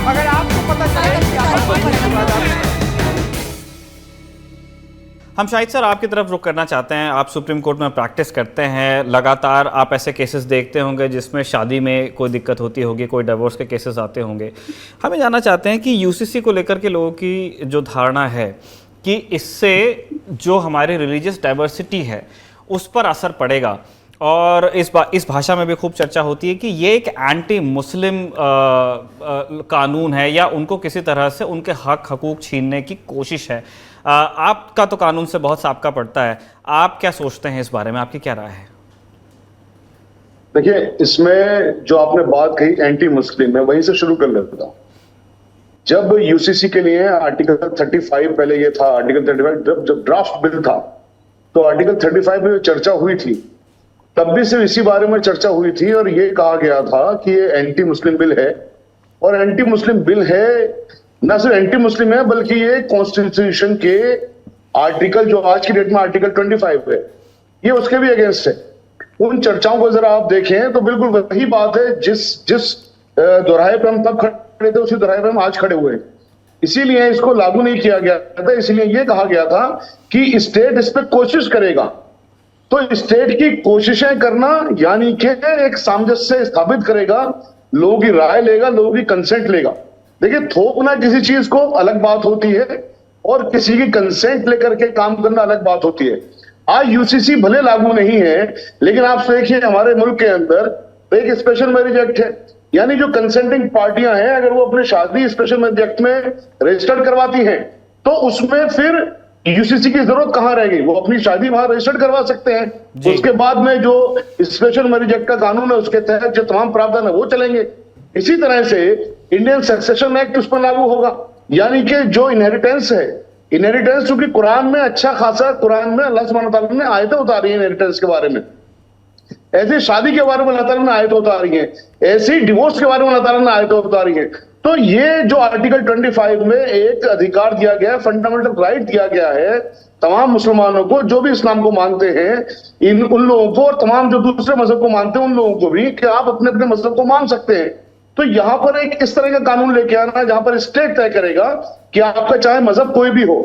अगर आपको पता चले कि हम शाहिद सर आपकी तरफ रुख करना चाहते हैं। आप सुप्रीम कोर्ट में प्रैक्टिस करते हैं, लगातार आप ऐसे केसेस देखते होंगे जिसमें शादी में कोई दिक्कत होती होगी, कोई डिवोर्स के केसेस आते होंगे। हमें जानना चाहते हैं कि यूसीसी को लेकर के लोगों की जो धारणा है कि इससे जो हमारी रिलीजियस डाइवर्सिटी है उस पर असर पड़ेगा, और इस भाषा में भी खूब चर्चा होती है कि ये एक एंटी मुस्लिम कानून है या उनको किसी तरह से उनके हक हकूक छीनने की कोशिश है। आपका तो कानून से बहुत साबका पड़ता है, आप क्या सोचते हैं इस बारे में, आपकी क्या राय है? देखिए, इसमें जो आपने बात कही एंटी मुस्लिम, मैं वहीं से शुरू कर लेता हूं। जब यूसीसी के लिए आर्टिकल 35, पहले ये था आर्टिकल 35, जब ड्राफ्ट बिल था तो आर्टिकल 35 में चर्चा हुई थी, तब भी सिर्फ इसी बारे में चर्चा हुई थी और ये कहा गया था कि ये एंटी मुस्लिम बिल है। और एंटी मुस्लिम बिल है, ना सिर्फ एंटी मुस्लिम है बल्कि ये कॉन्स्टिट्यूशन के आर्टिकल, जो आज की डेट में आर्टिकल 25 है, ये उसके भी अगेंस्ट है। उन चर्चाओं को जरा आप देखें तो बिल्कुल वही बात है जिस दोराहे पे हम तब खड़े थे, उसी दोराहे पे हम आज खड़े हुए हैं। इसीलिए इसको लागू नहीं किया गया था, इसीलिए ये कहा गया था कि स्टेट इस पर कोशिश करेगा। तो स्टेट की कोशिशें करना यानी कि एक सामंजस्य स्थापित करेगा, लोगों की राय लेगा, लोगों की कंसेंट लेगा। देखिए, थोपना किसी चीज को अलग बात होती है और किसी की कंसेंट लेकर के काम करना अलग बात होती है। आज यूसीसी भले लागू नहीं है, लेकिन आप देखिए हमारे मुल्क के अंदर एक स्पेशल मैरिज एक्ट है, यानी जो कंसेंटिंग पार्टियां हैं अगर वो अपनी शादी स्पेशल मैरिज एक्ट में रजिस्टर्ड करवाती हैं तो उसमें फिर यूसीसी की जरूरत कहां रह गई? वो अपनी शादी वहां रजिस्टर्ड करवा सकते हैं। उसके बाद में जो स्पेशल मैरिज एक्ट का कानून है उसके तहत जो तमाम प्रावधान है वो चलेंगे। इसी तरह से इंडियन सक्सेशन एक्ट उस पर लागू होगा, यानी कि जो इनहेरिटेंस है, इनहेरिटेंस चूंकि कुरान में अच्छा खासा, कुरान में अल्लाह सुब्हानहू व तआला ने आयतें उतारी हैं इनहेरिटेंस के बारे में, ऐसे शादी के बारे में अल्लाह ताला ने आयतें उतारी हैं, ऐसे ही डिवोर्स के बारे में अल्लाह ताला ने आयतें उतारी हैं। तो ये जो आर्टिकल 25 में एक अधिकार दिया गया है, फंडामेंटल राइट दिया गया है तमाम मुसलमानों को, जो भी इस्लाम को मानते हैं, उन लोगों को, और तमाम जो दूसरे मजहब को मानते हैं उन लोगों को भी, कि आप अपने अपने मजहब को मान सकते हैं। तो यहां पर एक इस तरह का कानून लेके आना जहां पर स्टेट तय करेगा कि आपका चाहे मजहब कोई भी हो,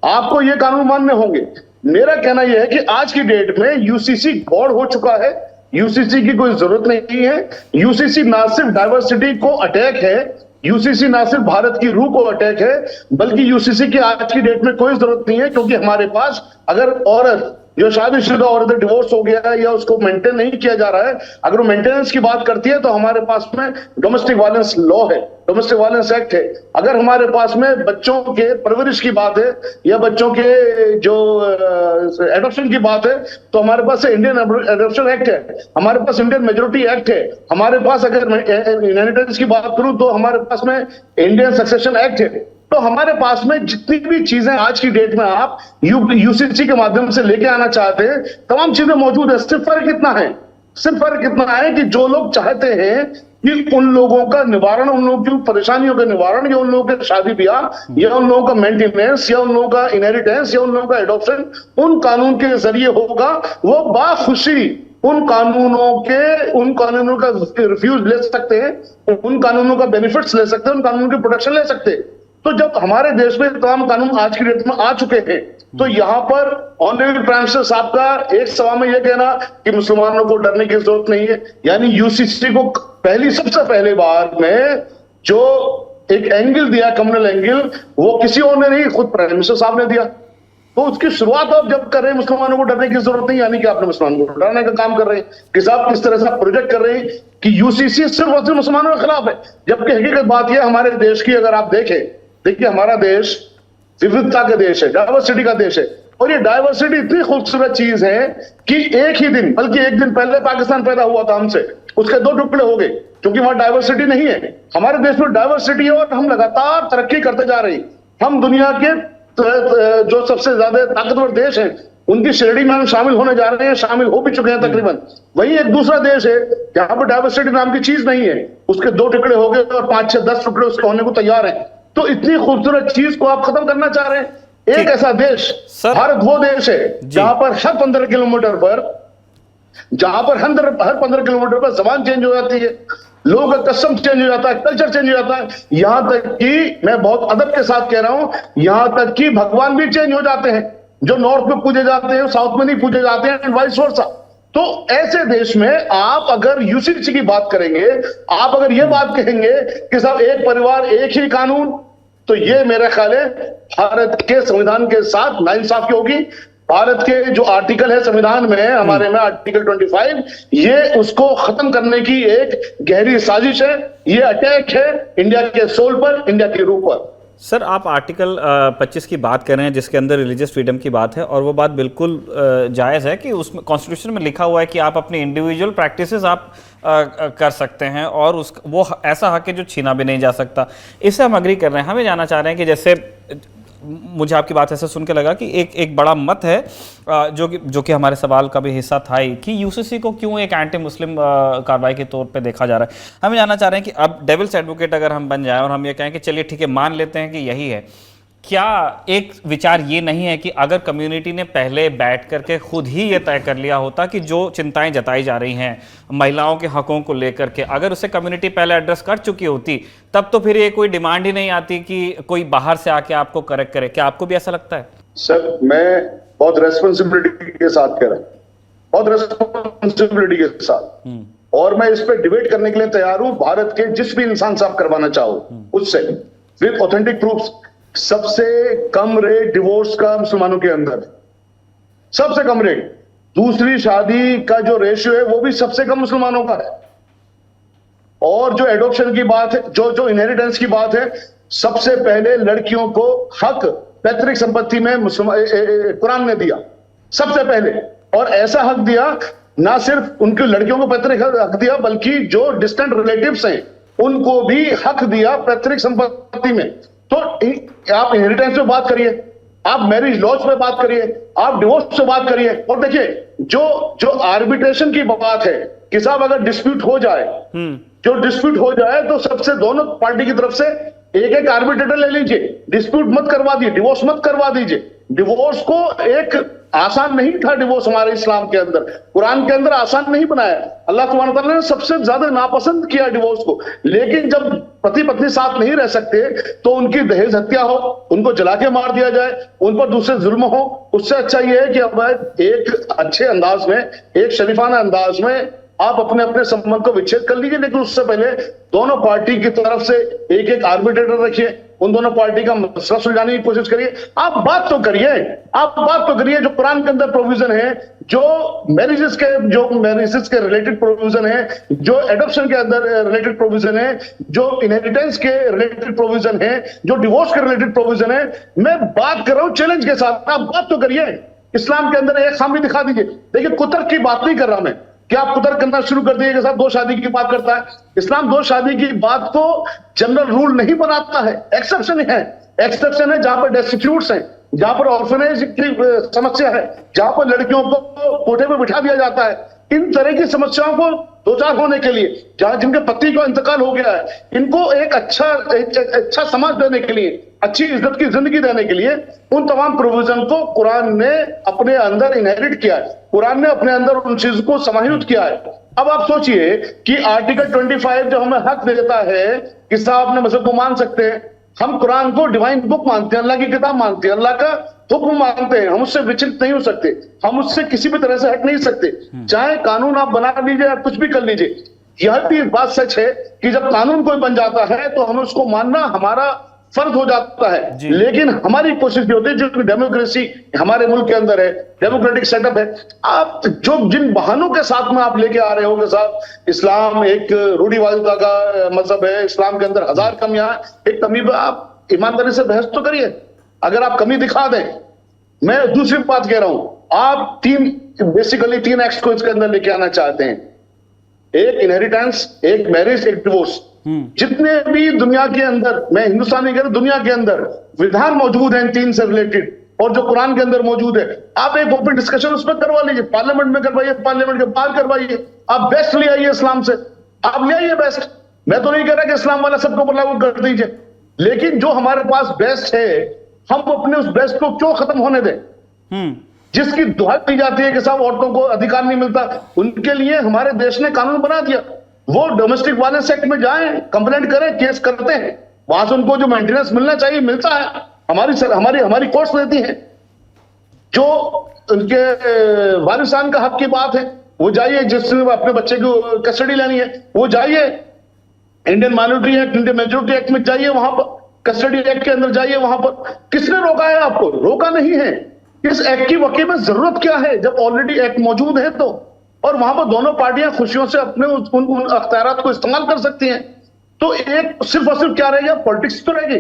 आपको ये कानून मानने होंगे। मेरा कहना यह है कि आज की डेट में यूसीसी गॉड हो चुका है, यूसीसी की कोई जरूरत नहीं है। यूसीसी ना सिर्फ डाइवर्सिटी को अटैक है, यूसीसी ना सिर्फ भारत की रूह को अटैक है, बल्कि यूसीसी की आज की डेट में कोई जरूरत नहीं है, क्योंकि हमारे पास अगर औरत जो शादीशुदा औरत डिवोर्स हो गया है या उसको मेंटेन नहीं किया जा रहा है, अगर वो मेंटेनेंस की बात करती है तो हमारे पास में डोमेस्टिक वायलेंस लॉ है, डोमेस्टिक वायलेंस एक्ट है। अगर हमारे पास में बच्चों के परवरिश की बात है या बच्चों के जो एडॉप्शन की बात है तो हमारे पास इंडियन एडॉप्शन एक्ट है, हमारे पास इंडियन मेजोरिटी एक्ट है, हमारे पास अगर इनहेरिटेंस की बात करूं तो हमारे पास में इंडियन सक्सेशन एक्ट है। तो हमारे पास में जितनी भी चीजें आज की डेट में आप यूसीसी के माध्यम से लेके आना चाहते हैं, तमाम चीजें मौजूद है। सिर्फ फर्क इतना है, सिर्फ फर्क इतना है कि जो लोग चाहते हैं कि उन लोगों का निवारण, उन लोगों की परेशानियों का निवारण, या उन लोगों के शादी ब्याह, या उन लोगों का मेंटेनेंस, या उन लोगों का इनहेरिटेंस, या उन लोगों का एडॉप्शन उन कानून के जरिए होगा, वो बाखुशी उन कानूनों का रिफ्यूज ले सकते हैं, उन कानूनों का बेनिफिट्स ले सकते हैं, उन कानूनों की प्रोटेक्शन ले सकते हैं। तो जब हमारे देश में तमाम कानून आज की डेट में आ चुके हैं, तो यहां पर ऑनरेबल प्राइम मिनिस्टर साहब का एक सवाल में यह कहना कि मुसलमानों को डरने की जरूरत नहीं है, यानी यूसीसी को सबसे पहले बार में जो एक एंगल दिया, कम्युनल एंगल, वो किसी और ने नहीं, खुद प्राइम मिनिस्टर साहब ने दिया। तो उसकी शुरुआत आप जब कर रहे हैं, मुसलमानों को डरने की जरूरत नहीं, यानी कि आपने मुसलमानों को डराने का काम कर रहे हैं, कि साहब किस तरह से आप प्रोजेक्ट कर रहे हैं कि यूसीसी सिर्फ और सिर्फ मुसलमानों के खिलाफ है। जबकि हकीकत बात यह हमारे देश की अगर आप देखिए हमारा देश विविधता का देश है, डाइवर्सिटी का देश है, और ये डाइवर्सिटी इतनी खूबसूरत चीज है कि एक ही दिन, बल्कि एक दिन पहले पाकिस्तान पैदा हुआ था हमसे, उसके 2 टुकड़े हो गए, क्योंकि वहां डाइवर्सिटी नहीं है। हमारे देश में डाइवर्सिटी है और हम लगातार तरक्की करते जा रहे हैं। हम दुनिया के जो सबसे ज्यादा ताकतवर देश हैं उनकी श्रेणी में हम शामिल होने जा रहे हैं, शामिल हो भी चुके हैं तकरीबन। वही एक दूसरा देश है जहां पर डाइवर्सिटी नाम की चीज नहीं है, उसके 2 टुकड़े हो गए और 5, 6, 10 टुकड़े उसके होने को तैयार हैं। तो इतनी खूबसूरत चीज को आप खत्म करना चाह रहे हैं। एक ऐसा देश, भारत वो देश है जहां पर हर 15 किलोमीटर पर, हर 15 किलोमीटर पर जबान चेंज हो जाती है, लोगों का कस्टम चेंज हो जाता है, कल्चर चेंज हो जाता है, यहां तक कि मैं बहुत अदब के साथ कह रहा हूं, यहां तक कि भगवान भी चेंज हो जाते हैं। जो नॉर्थ में पूजे जाते हैं साउथ में नहीं पूजे जाते हैं, एंड वाइस वर्सा। तो ऐसे देश में आप अगर यूसीसी की बात करेंगे, आप अगर ये बात कहेंगे कि साहब एक परिवार एक ही कानून, तो ये मेरा ख्याल है भारत के संविधान के साथ नाइंसाफी होगी। भारत के जो आर्टिकल है संविधान में हमारे में आर्टिकल 25, ये उसको खत्म करने की एक गहरी साजिश है। ये अटैक है इंडिया के सोल पर, इंडिया के रूह पर। सर, आप आर्टिकल 25 की बात कर रहे हैं जिसके अंदर रिलीजियस फ्रीडम की बात है, और वो बात बिल्कुल जायज़ है कि उसमें कॉन्स्टिट्यूशन में लिखा हुआ है कि आप अपनी इंडिविजुअल प्रैक्टिसेस आप कर सकते हैं, और वो ऐसा हक है जो छीना भी नहीं जा सकता। इससे हम अग्री कर रहे हैं। हमें जानना चाह रहे हैं कि जैसे मुझे आपकी बात ऐसे सुन के लगा कि एक बड़ा मत है जो कि हमारे सवाल का भी हिस्सा था ही, कि यूसीसी को क्यों एक एंटी मुस्लिम कार्रवाई के तौर पे देखा जा रहा है। हम जानना चाह रहे हैं कि अब डेविल्स एडवोकेट अगर हम बन जाएं और हम ये कहें कि चलिए ठीक है, मान लेते हैं कि यही है, क्या एक विचार ये नहीं है कि अगर कम्युनिटी ने पहले बैठ करके खुद ही ये तय कर लिया होता कि जो चिंताएं जताई जा रही हैं महिलाओं के हकों को लेकर के, अगर उसे कम्युनिटी पहले एड्रेस कर चुकी होती, तब तो फिर ये कोई डिमांड ही नहीं आती कि कोई बाहर से आके आपको करेक्ट करे। क्या आपको भी ऐसा लगता है? सर, मैं बहुत रेस्पॉन्सिबिलिटी के साथ कह रहा हूं, बहुत रेस्पॉन्सिबिलिटी के साथ, और मैं इस पर डिबेट करने के लिए तैयार हूं भारत के जिस भी इंसान से आप करवाना चाहो उससे, विद ऑथेंटिक प्रूफ्स। सबसे कम रेट डिवोर्स का मुसलमानों के अंदर है, सबसे कम रेट। दूसरी शादी का जो रेशियो है वो भी सबसे कम मुसलमानों का है। और जो एडॉप्शन की बात है, जो इनहेरिटेंस की बात है, सबसे पहले लड़कियों को हक पैतृक संपत्ति में कुरान ने दिया सबसे पहले। और ऐसा हक दिया, ना सिर्फ उनकी लड़कियों को पैतृक हक दिया, बल्कि जो डिस्टेंट रिलेटिव्स हैं उनको भी हक दिया पैतृक संपत्ति में। तो आप इनहेरिटेंस पे बात करिए, आप मैरिज लॉज पे बात करिए, आप डिवोर्स पे बात करिए। और देखिए, जो आर्बिट्रेशन की बात है कि साहब अगर डिस्प्यूट हो जाए, तो सबसे दोनों पार्टी की तरफ से एक एक आर्बिट्रेटर ले लीजिए, डिस्प्यूट मत करवा दीजिए, डिवोर्स मत करवा दीजिए। डिवोर्स को एक आसान नहीं था, डिवोर्स हमारे इस्लाम के अंदर, कुरान के अंदर आसान नहीं बनाया। अल्लाह सुब्हानहू व तआला ने सबसे ज्यादा नापसंद किया डिवोर्स को। लेकिन जब पति पत्नी साथ नहीं रह सकते तो उनकी दहेज हत्या हो, उनको जला के मार दिया जाए, उन पर दूसरे जुल्म हो, उससे अच्छा यह है कि अब एक अच्छे अंदाज में, एक शरीफाना अंदाज में आप अपने अपने संबंध को विच्छेद कर लीजिए। लेकिन उससे पहले दोनों पार्टी की तरफ से एक एक आर्बिट्रेटर रखिए, उन दोनों पार्टी का मसला सुलझाने की कोशिश करिए। आप बात तो करिए जो कुरान के अंदर प्रोविजन है, जो मैरिजेस के रिलेटेड प्रोविजन है, जो एडॉप्शन के अंदर रिलेटेड प्रोविजन है, जो इनहेरिटेंस के रिलेटेड प्रोविजन है, जो डिवोर्स के रिलेटेड प्रोविजन है। मैं बात कर रहा हूं चैलेंज के साथ, आप बात तो करिए। इस्लाम के अंदर एक खामी दिखा दीजिए। देखिए, कुतर्क की बात नहीं कर रहा मैं, क्या आप कुतर्क करना शुरू कर दिए कि साहब दो शादी की बात करता है। इस्लाम दो शादी की बात को जनरल रूल नहीं बनाता है, एक्सेप्शन है जहां पर डेस्टिट्यूट्स हैं, जहां पर ऑर्फनेज की समस्या है, जहां पर लड़कियों को कोठे में बिठा दिया जाता है। इन तरह की समस्याओं को दो चार होने के लिए, जहां जिनके पति को इंतकाल हो गया है, इनको एक अच्छा समाज देने के लिए, अच्छी इज्जत की जिंदगी देने के लिए, उन तमाम प्रोविजन को कुरान ने अपने अंदर इनहेरिट किया है, कुरान ने अपने अंदर उन चीज को समाहित किया है। अब आप सोचिए कि आर्टिकल 25 जो हमें हक देता है कि साहब अपने मजहब को मान सकते हैं, हम कुरान को डिवाइन बुक मानते हैं, अल्लाह की किताब मानते हैं, अल्लाह का हुक्म मानते हैं, हम उससे विचलित नहीं हो सकते, हम उससे किसी भी तरह से हट नहीं सकते। चाहे कानून आप बना लीजिए या कुछ भी कर लीजिए, यह भी बात सच है कि जब कानून कोई बन जाता है तो हमें उसको मानना हमारा फर्ज हो जाता है। लेकिन हमारी कोशिश ये होती है, जो डेमोक्रेसी हमारे मुल्क के अंदर है, डेमोक्रेटिक सेटअप है, आप जिन बहानों के साथ में आप लेके आ रहे हो कि साहब इस्लाम एक रूढ़िवादिता का मजहब है, इस्लाम के अंदर हजार कमियां हैं, एक कमी पर आप ईमानदारी से बहस तो करिए। अगर आप कमी दिखा दें, मैं दूसरी बात कह रहा हूं, आप बेसिकली तीन एक्ट को इसके अंदर लेके आना चाहते हैं, एक इनहेरिटेंस, एक मैरिज, एक डिवोर्स। जितने भी दुनिया के अंदर, मैं हिंदुस्तान नहीं कह रहा, दुनिया के अंदर विधान मौजूद है इन तीन से रिलेटेड, और जो कुरान के अंदर मौजूद है, आप एक ओपन डिस्कशन उस पर करवा लीजिए, पार्लियामेंट में करवाइए, पार्लियामेंट के बाहर करवाइए। आप बेस्ट ले आइए इस्लाम से, आप ले आइए बेस्ट। मैं तो नहीं कह रहा कि इस्लाम वाला सबको लागू कर दीजिए, लेकिन जो हमारे पास बेस्ट है, हम अपने उस बेस्ट को क्यों खत्म होने दें? जिसकी दुहाई दी जाती है कि साहब औरतों को अधिकार नहीं मिलता, उनके लिए हमारे देश ने कानून बना दिया। वो डोमेस्टिक वायलेंस एक्ट में जाएं, कंप्लेंट करें, केस करते हैं, वहां से उनको जो मेंटेनेंस मिलना चाहिए मिलता है, हमारी कोर्ट्स देती हैं। जो उनके वारिसान का हक की बात है, वो जाइए, जिसने अपने बच्चे की कस्टडी लेनी है वो जाइए, Indian minority act, Indian majority act में जाइए, वहां पर कस्टडी एक्ट के अंदर जाइए, वहां पर किसने रोका है आपको? रोका नहीं है। इस एक्ट की वकील में जरूरत क्या है जब ऑलरेडी एक्ट मौजूद है तो? और वहां पर दोनों पार्टियां खुशियों से अपने उन अख्तियारात को इस्तेमाल कर सकती हैं। तो एक सिर्फ और सिर्फ क्या रहेगा? पॉलिटिक्स तो रहेगी,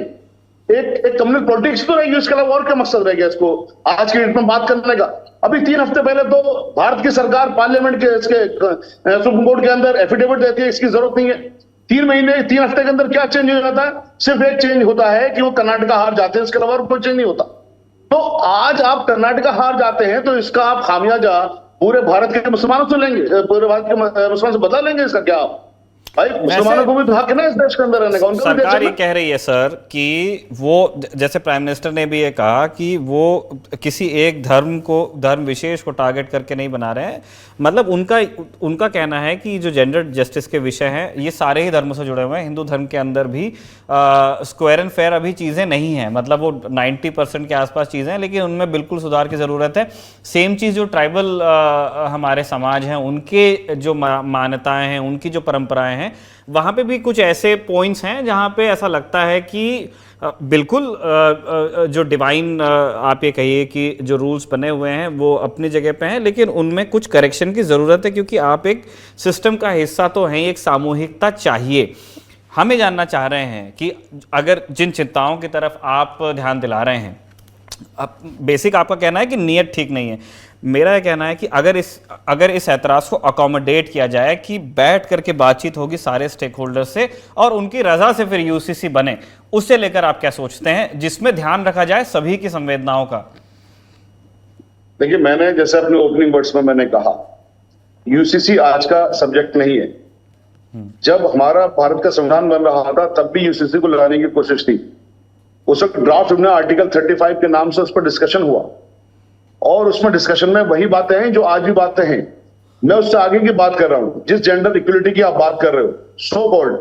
एक कम्युनल पॉलिटिक्स तो रहेगी, इसके अलावा और क्या मकसद रहेगा इसको आज के डेट में बात करने का? अभी 3 हफ्ते पहले तो भारत की सरकार पार्लियामेंट के सुप्रीम कोर्ट के अंदर एफिडेविट देती है इसकी जरूरत नहीं है। 3 हफ्ते के अंदर क्या चेंज हो जाता है? सिर्फ एक चेंज होता है कि वो कर्नाटका हार जाते हैं, इसके अलावा कोई चेंज नहीं होता। तो आज आप कर्नाटका हार जाते हैं तो इसका आप खामियाजा पूरे भारत के मुसलमानों से लेंगे, पूरे भारत के मुसलमानों से बदला लेंगे इसका क्या आप? भाई मुसलमानों को भी तो हक है ना इस देश के अंदर रहने का। उनका भी सरकार ये कह रही है सर कि वो, जैसे प्राइम मिनिस्टर ने भी ये कहा कि वो किसी एक धर्म विशेष को टारगेट करके नहीं बना रहे हैं। मतलब उनका कहना है कि जो जेंडर जस्टिस के विषय हैं ये सारे ही धर्मों से जुड़े हुए हैं। हिंदू धर्म के अंदर भी स्क्वायर एंड फेयर अभी चीज़ें नहीं हैं, मतलब वो 90% के आसपास चीज़ें हैं, लेकिन उनमें बिल्कुल सुधार की ज़रूरत है। सेम चीज़ जो ट्राइबल हमारे समाज हैं, उनके जो मान्यताएं हैं, उनकी जो परंपराएं हैं, वहां पे भी कुछ ऐसे पॉइंट्स हैं जहां पे ऐसा लगता है कि बिल्कुल जो डिवाइन आप ये कहिए कि जो रूल्स बने हुए हैं वो अपनी जगह पे हैं, लेकिन उनमें कुछ करेक्शन की ज़रूरत है, क्योंकि आप एक सिस्टम का हिस्सा तो हैं, एक सामूहिकता चाहिए। हम ये जानना चाह रहे हैं कि अगर जिन चिंताओं की तरफ आप ध्यान दिला रहे हैं, बेसिक आपका कहना है कि नीयत ठीक नहीं है। मेरा यह कहना है कि अगर इस एतराज़ को अकोमोडेट किया जाए कि बैठ करके बातचीत होगी सारे स्टेक होल्डर से और उनकी रजा से फिर यूसीसी बने, उससे लेकर आप क्या सोचते हैं जिसमें ध्यान रखा जाए सभी की संवेदनाओं का? देखिए, मैंने जैसे अपने ओपनिंग वर्ड्स में मैंने कहा, यूसीसी आज का सब्जेक्ट नहीं है। जब हमारा भारत का संविधान बन रहा था तब भी यूसीसी को लगाने की कोशिश थी। उस वक्त ड्राफ्ट में आर्टिकल 35 के नाम से उस पर डिस्कशन हुआ और उसमें डिस्कशन में वही बातें हैं जो आज भी बातें हैं। मैं उससे आगे की बात कर रहा हूं, जिस जेंडर इक्वलिटी की आप बात कर रहे हो, सो कॉल्ड,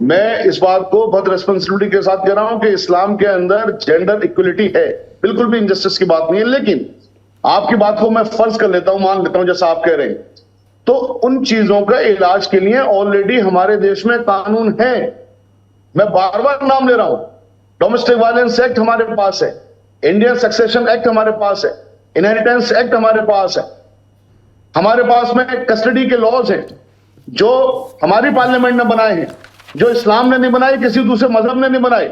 मैं इस बात को बहुत रिस्पॉन्सिबिलिटी के साथ कह रहा हूं कि इस्लाम के अंदर जेंडर इक्वलिटी है, बिल्कुल भी इनजस्टिस की बात नहीं है। लेकिन आपकी बात को मैं फर्ज कर लेता हूं, मान लेता हूं जैसा आप कह रहे हैं, तो उन चीजों का इलाज के लिए ऑलरेडी हमारे देश में कानून है। मैं बार बार नाम ले रहा हूं, डोमेस्टिक वायलेंस एक्ट हमारे पास है, इंडियन सक्सेशन एक्ट हमारे पास है, इनहेरिटेंस एक्ट हमारे पास है, हमारे पास में कस्टडी के लॉज हैं जो हमारी पार्लियामेंट ने बनाए हैं, जो इस्लाम ने नहीं बनाए, किसी दूसरे मजहब ने नहीं बनाए।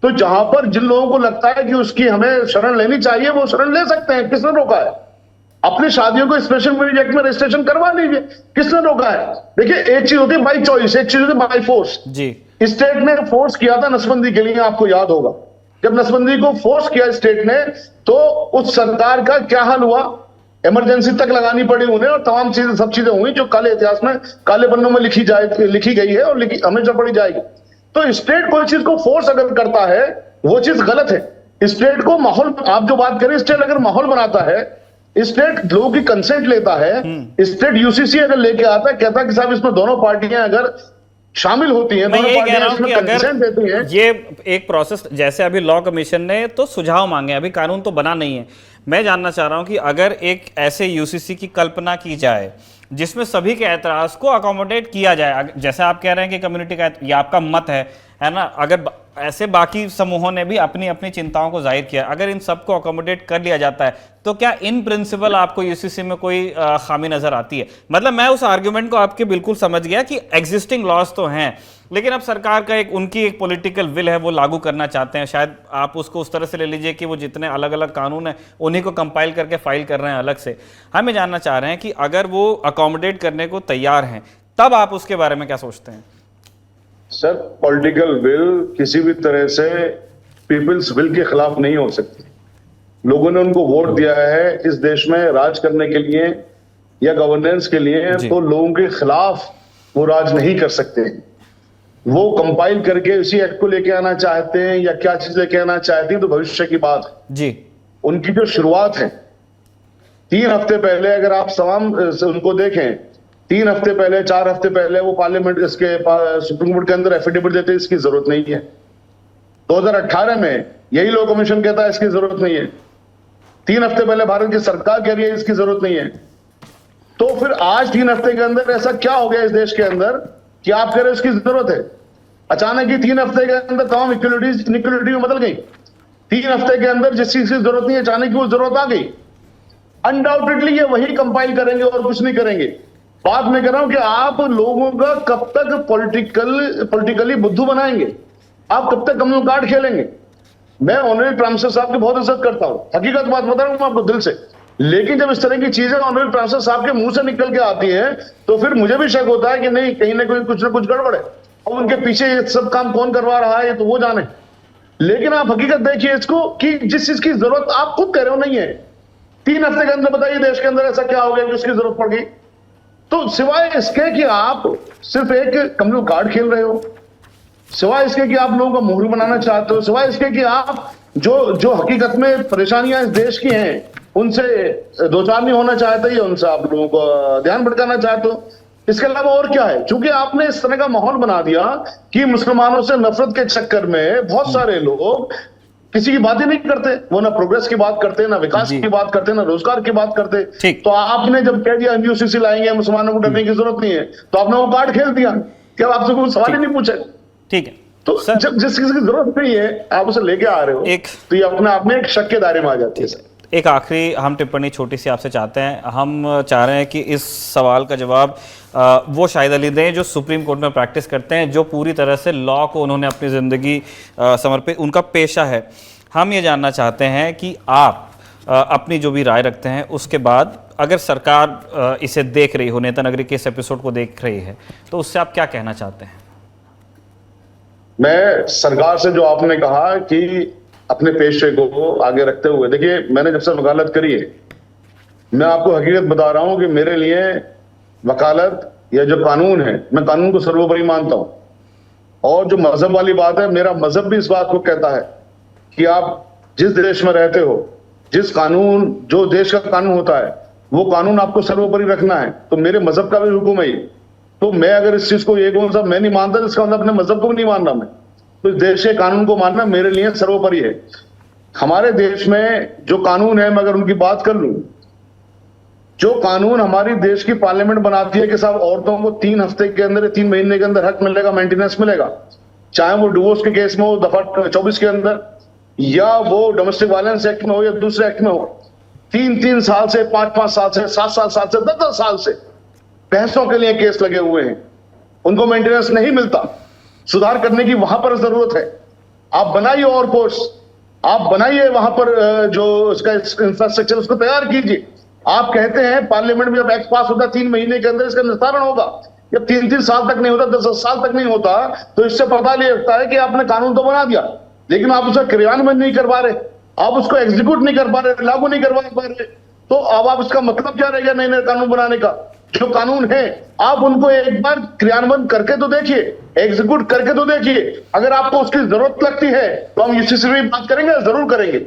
तो जहां पर जिन लोगों को लगता है कि उसकी हमें शरण लेनी चाहिए वो शरण ले सकते हैं, किसने रोका है? अपनी शादियों को स्पेशल मैरिज एक्ट में रजिस्ट्रेशन करवा लीजिए, किसने रोका है? देखिए, एक चीज होती है बाई चॉइस, एक चीज होती है बाई फोर्स। जी, स्टेट ने फोर्स किया था नसबंदी के लिए, आपको याद होगा, जब नसबंदी को फोर्स किया स्टेट ने तो उस सरकार का क्या हाल हुआ? इमरजेंसी तक लगानी पड़ी उन्हें और तमाम चीजें, सब चीजें हुई जो काले इतिहास में, काले पन्नों में लिखी गई है और हमेशा पढ़ी जाएगी। तो स्टेट कोई चीज को फोर्स अगर करता है वो चीज गलत है। स्टेट को माहौल, आप जो बात करें, स्टेट अगर माहौल बनाता है, स्टेट लोगों की कंसेंट लेता है, स्टेट यूसीसी अगर लेके आता है, कहता है कि साहब इसमें दोनों पार्टियां अगर शामिल होती हैं, मैं दोनों यही कह रहा हूं पार्टियां कि इसमें अगर कंसेंट देती हैं। ये एक प्रोसेस, जैसे अभी लॉ कमीशन ने तो सुझाव मांगे, अभी कानून तो बना नहीं है। मैं जानना चाह रहा हूं कि अगर एक ऐसे यूसीसी की कल्पना की जाए जिसमें सभी के एतराज को अकोमोडेट किया जाए, जैसे आप कह रहे हैं कि कम्युनिटी का, ये आपका मत है ना, अगर ऐसे बाकी समूहों ने भी अपनी अपनी चिंताओं को जाहिर किया, अगर इन सबको अकोमोडेट कर लिया जाता है तो क्या इन प्रिंसिपल आपको यूसीसी में कोई खामी नजर आती है? मतलब मैं उस आर्ग्यूमेंट को आपके बिल्कुल समझ गया कि एग्जिस्टिंग लॉज तो हैं, लेकिन अब सरकार का उनकी एक पॉलिटिकल विल है, वो लागू करना चाहते हैं। शायद आप उसको उस तरह से ले लीजिए कि वो जितने अलग अलग कानून हैं उन्हीं को कंपाइल करके फाइल कर रहे हैं अलग से। हम ये जानना चाह रहे हैं कि अगर वो अकोमोडेट करने को तैयार हैं तब आप उसके बारे में क्या सोचते हैं? सर, पॉलिटिकल विल किसी भी तरह से पीपल्स विल के खिलाफ नहीं हो सकती। लोगों ने उनको वोट दिया है इस देश में राज करने के लिए या गवर्नेंस के लिए, तो लोगों के खिलाफ वो राज नहीं कर सकते। वो कंपाइल करके उसी एक्ट को लेके आना चाहते हैं या क्या चीज लेके आना चाहते हैं तो भविष्य की बात है जी। उनकी जो शुरुआत है 3 हफ्ते पहले, अगर आप तमाम उनको देखें 3 हफ्ते पहले, 4 हफ्ते पहले वो पार्लियामेंट इसके सुप्रीम कोर्ट के अंदर एफिडेविट देते हैं इसकी जरूरत नहीं है। 2018 में यही लॉ कमीशन कहता है इसकी जरूरत नहीं है। 3 हफ्ते पहले भारत की सरकार कह रही है इसकी जरूरत नहीं है। तो फिर आज 3 हफ्ते के अंदर ऐसा क्या हो गया इस देश के अंदर कि आप कह रहे हो इसकी जरूरत है? अचानक ही 3 हफ्ते के अंदर तमाम इक्वलिटी में बदल गई। 3 हफ्ते के अंदर जिस चीज की जरूरत नहीं है अचानक ही वो जरूरत आ गई। अनडाउटेडली ये वही कंपाइल करेंगे और कुछ नहीं करेंगे। बात मैं कर रहा हूं कि आप लोगों का कब तक पॉलिटिकली बुद्धू बनाएंगे, आप कब तक कम्युनल कार्ड खेलेंगे। मैं ऑनरेबल प्राइम मिनिस्टर साहब की बहुत इज्जत करता हूं, हकीकत बात बता रहा हूं मैं आपको दिल से, लेकिन जब इस तरह की चीजें ऑनरेबल प्राइम मिनिस्टर साहब के मुंह से निकल के आती है तो फिर मुझे भी शक होता है कि नहीं, कहीं ना कुछ गड़बड़ है। अब उनके पीछे ये सब काम कौन करवा रहा है ये तो वो जाने, लेकिन आप हकीकत देखिए इसको कि जिस चीज की जरूरत आप खुद कह रहे हो नहीं है, 3 हफ्ते के अंदर बताइए देश के अंदर ऐसा क्या हो गया कि उसकी जरूरत पड़ गई। तो सिवाय इसके कि आप सिर्फ एक कम्युनल कार्ड खेल रहे हो, सिवाय इसके कि आप लोगों को मोहरी बनाना चाहते हो, सिवाय इसके कि आप जो हकीकत में परेशानियां इस देश की हैं उनसे दो चार नहीं होना चाहते या उनसे आप लोगों को ध्यान भटकाना चाहते हो, इसके अलावा और क्या है? क्योंकि आपने इस तरह का माहौल बना दिया कि मुसलमानों से नफरत के चक्कर में बहुत सारे लोग किसी की बात ही नहीं करते, वो ना प्रोग्रेस की बात करते, ना विकास की बात करते, ना रोजगार की बात करते। तो आपने जब कह दिया यूसीसी लाएंगे, मुसलमानों को डरने की जरूरत नहीं है, तो आपने वो कार्ड खेल दिया, क्या आपसे कोई सवाल ही नहीं पूछे। ठीक है, तो जब जिस चीज की जरूरत नहीं है आप उसे लेके आ रहे हो तो ये अपने आप में एक शक के दायरे में आ जाती है। एक आखिरी हम टिप्पणी छोटी सी आपसे चाहते हैं। हम चाह रहे हैं कि इस सवाल का जवाब वो शाहिद अली दें जो सुप्रीम कोर्ट में प्रैक्टिस करते हैं, जो पूरी तरह से लॉ को उन्होंने अपनी ज़िंदगी समर्पित, उनका पेशा है। हम ये जानना चाहते हैं कि आप अपनी जो भी राय रखते हैं उसके बाद अगर सरकार इसे देख रही हो, नेता नगरी के इस एपिसोड को देख रही है, तो उससे आप क्या कहना चाहते हैं? मैं सरकार से जो आपने कहा कि अपने पेशे को आगे रखते हुए, देखिए मैंने जब से वकालत करी है, मैं आपको हकीकत बता रहा हूं कि मेरे लिए वकालत या जो कानून है, मैं कानून को सर्वोपरि मानता हूं। और जो मजहब वाली बात है, मेरा मजहब भी इस बात को कहता है कि आप जिस देश में रहते हो, जो देश का कानून होता है वो कानून आपको सर्वोपरि रखना है। तो मेरे मजहब का भी हुक्म है। तो मैं अगर इस चीज को ये कहूं साहब मैं नहीं मानता, इसका मतलब अपने मजहब को भी नहीं मान रहा मैं। तो इस देश के कानून को मानना मेरे लिए सर्वोपरि है। हमारे देश में जो कानून है, मैं अगर उनकी बात कर लूं, जो कानून हमारी देश की पार्लियामेंट बनाती है कि साहब औरतों को 3 हफ्ते के अंदर, 3 महीने के अंदर हक मिलेगा, मेंटेनेंस मिलेगा, चाहे वो डिवोर्स के केस में हो दफा 24 के अंदर, या वो डोमेस्टिक वायलेंस एक्ट में हो या दूसरे एक्ट में हो। 3-3 साल से, 5-5 साल से, 7-7 साल से, 10-10 साल से बहसों के लिए केस लगे हुए हैं, उनको मेंटेनेंस नहीं मिलता। सुधार करने की वहां पर जरूरत है। आप बनाइए और कोर्स, आप बनाइए वहां पर जो उसका इंफ्रास्ट्रक्चर उसको तैयार कीजिए। आप कहते हैं पार्लियामेंट में जब एक्ट पास होता है 3 महीने के अंदर इसका निस्तारण होगा, जब 3-3 साल तक नहीं होता, 10 साल तक नहीं होता, तो इससे पता लगता है कि आपने कानून तो बना दिया लेकिन आप उसका क्रियान्वयन नहीं कर पा रहे, आप उसको एग्जीक्यूट नहीं कर पा रहे, लागू नहीं करवा पा रहे। तो अब आप इसका मतलब क्या रहेगा नए नए कानून बनाने का? जो कानून है आप उनको एक बार क्रियान्वयन करके तो देखिए, एग्जीक्यूट करके तो देखिए। अगर आपको उसकी जरूरत लगती है तो हम यूसीसी में बात करेंगे, जरूर करेंगे।